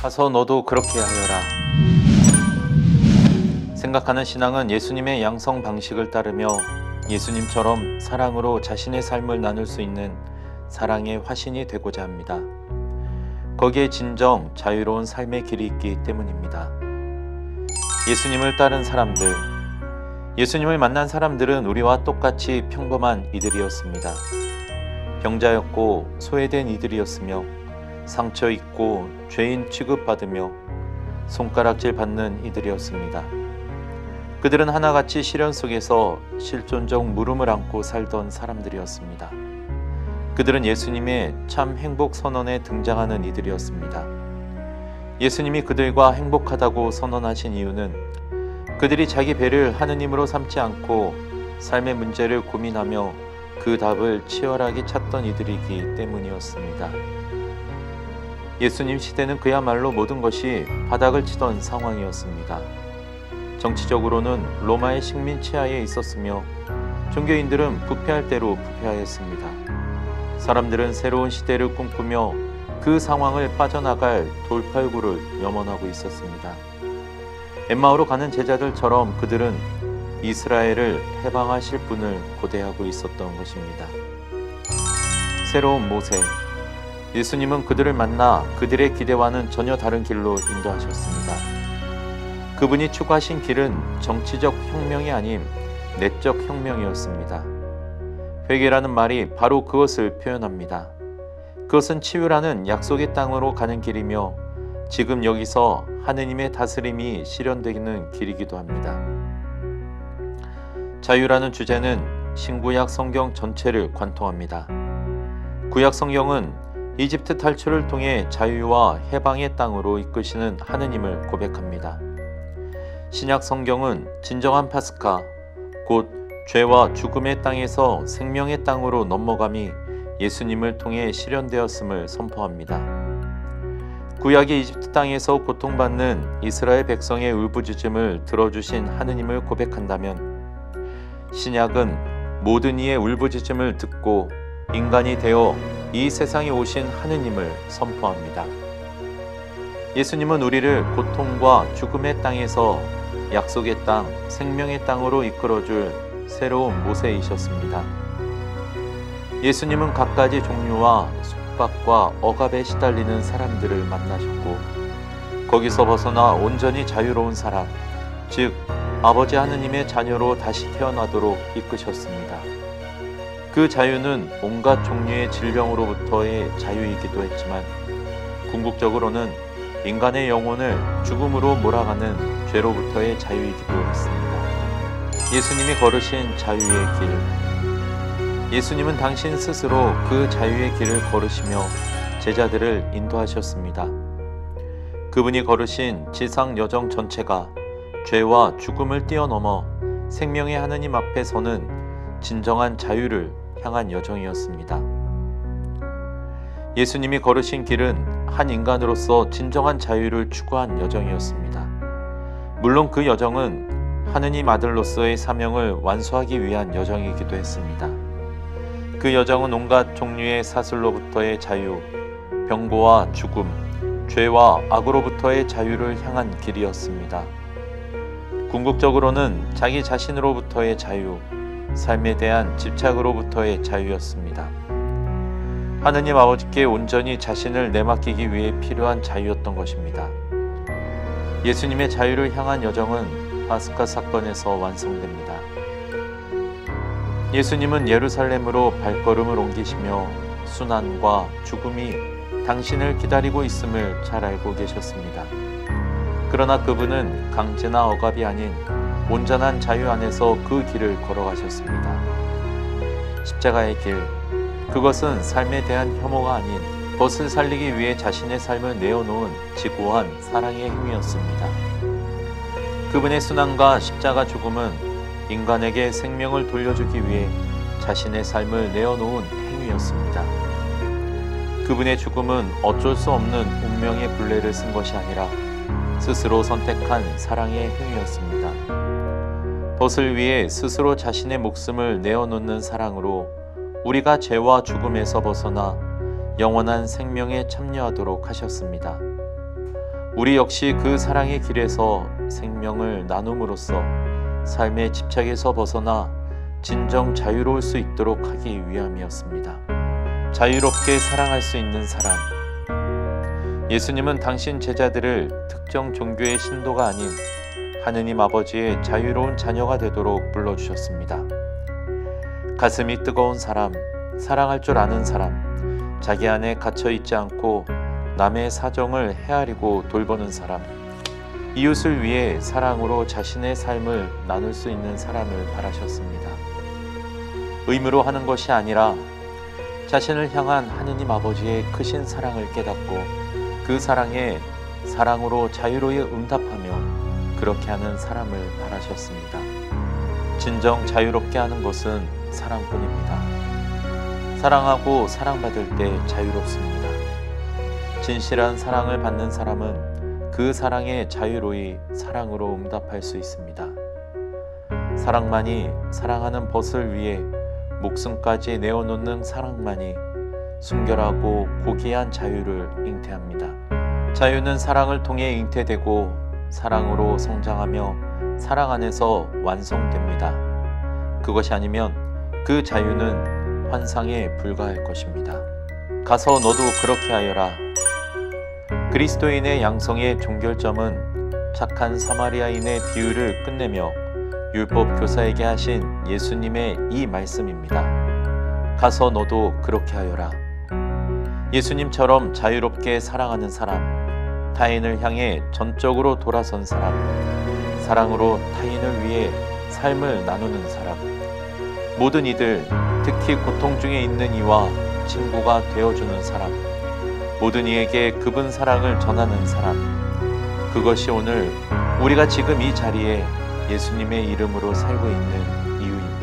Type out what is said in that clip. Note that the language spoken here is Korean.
가서 너도 그렇게 하여라. 생각하는 신앙은 예수님의 양성 방식을 따르며 예수님처럼 사랑으로 자신의 삶을 나눌 수 있는 사랑의 화신이 되고자 합니다. 거기에 진정 자유로운 삶의 길이 있기 때문입니다. 예수님을 따른 사람들, 예수님을 만난 사람들은 우리와 똑같이 평범한 이들이었습니다. 병자였고 소외된 이들이었으며 상처 입고 죄인 취급받으며 손가락질 받는 이들이었습니다. 그들은 하나같이 시련 속에서 실존적 물음을 안고 살던 사람들이었습니다. 그들은 예수님의 참 행복 선언에 등장하는 이들이었습니다. 예수님이 그들과 행복하다고 선언하신 이유는 그들이 자기 배를 하느님으로 삼지 않고 삶의 문제를 고민하며 그 답을 치열하게 찾던 이들이기 때문이었습니다. 예수님 시대는 그야말로 모든 것이 바닥을 치던 상황이었습니다. 정치적으로는 로마의 식민 치하에 있었으며 종교인들은 부패할 대로 부패하였습니다. 사람들은 새로운 시대를 꿈꾸며 그 상황을 빠져나갈 돌팔구를 염원하고 있었습니다. 엠마오로 가는 제자들처럼 그들은 이스라엘을 해방하실 분을 고대하고 있었던 것입니다. 새로운 모세, 예수님은 그들을 만나 그들의 기대와는 전혀 다른 길로 인도하셨습니다. 그분이 추구하신 길은 정치적 혁명이 아닌 내적 혁명이었습니다. 회개라는 말이 바로 그것을 표현합니다. 그것은 치유라는 약속의 땅으로 가는 길이며 지금 여기서 하느님의 다스림이 실현되는 길이기도 합니다. 자유라는 주제는 신구약 성경 전체를 관통합니다. 구약 성경은 이집트 탈출을 통해 자유와 해방의 땅으로 이끄시는 하느님을 고백합니다. 신약 성경은 진정한 파스카, 곧 죄와 죽음의 땅에서 생명의 땅으로 넘어감이 예수님을 통해 실현되었음을 선포합니다. 구약의 이집트 땅에서 고통받는 이스라엘 백성의 울부짖음을 들어주신 하느님을 고백한다면 신약은 모든 이의 울부짖음을 듣고 인간이 되어 이 세상에 오신 하느님을 선포합니다. 예수님은 우리를 고통과 죽음의 땅에서 약속의 땅, 생명의 땅으로 이끌어줄 새로운 모세이셨습니다. 예수님은 갖가지 종류와 속박과 억압에 시달리는 사람들을 만나셨고 거기서 벗어나 온전히 자유로운 사람, 즉 아버지 하느님의 자녀로 다시 태어나도록 이끄셨습니다. 그 자유는 온갖 종류의 질병으로부터의 자유이기도 했지만 궁극적으로는 인간의 영혼을 죽음으로 몰아가는 죄로부터의 자유이기도 했습니다. 예수님이 걸으신 자유의 길, 예수님은 당신 스스로 그 자유의 길을 걸으시며 제자들을 인도하셨습니다. 그분이 걸으신 지상 여정 전체가 죄와 죽음을 뛰어넘어 생명의 하느님 앞에 서는 진정한 자유를 향한 여정이었습니다. 예수님이 걸으신 길은 한 인간으로서 진정한 자유를 추구한 여정이었습니다. 물론 그 여정은 하느님 아들로서의 사명을 완수하기 위한 여정이기도 했습니다. 그 여정은 온갖 종류의 사슬로부터의 자유, 병고와 죽음, 죄와 악으로부터의 자유를 향한 길이었습니다. 궁극적으로는 자기 자신으로부터의 자유, 삶에 대한 집착으로부터의 자유였습니다. 하느님 아버지께 온전히 자신을 내맡기기 위해 필요한 자유였던 것입니다. 예수님의 자유를 향한 여정은 파스카 사건에서 완성됩니다. 예수님은 예루살렘으로 발걸음을 옮기시며 순환과 죽음이 당신을 기다리고 있음을 잘 알고 계셨습니다. 그러나 그분은 강제나 억압이 아닌 온전한 자유 안에서 그 길을 걸어가셨습니다. 십자가의 길, 그것은 삶에 대한 혐오가 아닌 벗을 살리기 위해 자신의 삶을 내어놓은 지고한 사랑의 행위였습니다. 그분의 순환과 십자가 죽음은 인간에게 생명을 돌려주기 위해 자신의 삶을 내어놓은 행위였습니다. 그분의 죽음은 어쩔 수 없는 운명의 굴레를 쓴 것이 아니라 스스로 선택한 사랑의 행위였습니다. 벗을 위해 스스로 자신의 목숨을 내어놓는 사랑으로 우리가 죄와 죽음에서 벗어나 영원한 생명에 참여하도록 하셨습니다. 우리 역시 그 사랑의 길에서 생명을 나눔으로써 삶의 집착에서 벗어나 진정 자유로울 수 있도록 하기 위함이었습니다. 자유롭게 사랑할 수 있는 사람. 예수님은 당신 제자들을 특정 종교의 신도가 아닌 하느님 아버지의 자유로운 자녀가 되도록 불러주셨습니다. 가슴이 뜨거운 사람, 사랑할 줄 아는 사람, 자기 안에 갇혀있지 않고 남의 사정을 헤아리고 돌보는 사람, 이웃을 위해 사랑으로 자신의 삶을 나눌 수 있는 사람을 바라셨습니다. 의무로 하는 것이 아니라 자신을 향한 하느님 아버지의 크신 사랑을 깨닫고 그 사랑에 사랑으로 자유로이 응답하며 그렇게 하는 사람을 바라셨습니다. 진정 자유롭게 하는 것은 사랑뿐입니다. 사랑하고 사랑받을 때 자유롭습니다. 진실한 사랑을 받는 사람은 그 사랑에 자유로이 사랑으로 응답할 수 있습니다. 사랑만이 사랑하는 벗을 위해 목숨까지 내어놓는 사랑만이 순결하고 고귀한 자유를 잉태합니다. 자유는 사랑을 통해 잉태되고 사랑으로 성장하며 사랑 안에서 완성됩니다. 그것이 아니면 그 자유는 환상에 불과할 것입니다. 가서 너도 그렇게 하여라. 그리스도인의 양성의 종결점은 착한 사마리아인의 비유를 끝내며 율법 교사에게 하신 예수님의 이 말씀입니다. 가서 너도 그렇게 하여라. 예수님처럼 자유롭게 사랑하는 사람, 타인을 향해 전적으로 돌아선 사람, 사랑으로 타인을 위해 삶을 나누는 사람, 모든 이들, 특히 고통 중에 있는 이와 친구가 되어주는 사람, 모든 이에게 그분 사랑을 전하는 사람, 그것이 오늘 우리가 지금 이 자리에 예수님의 이름으로 살고 있는 이유입니다.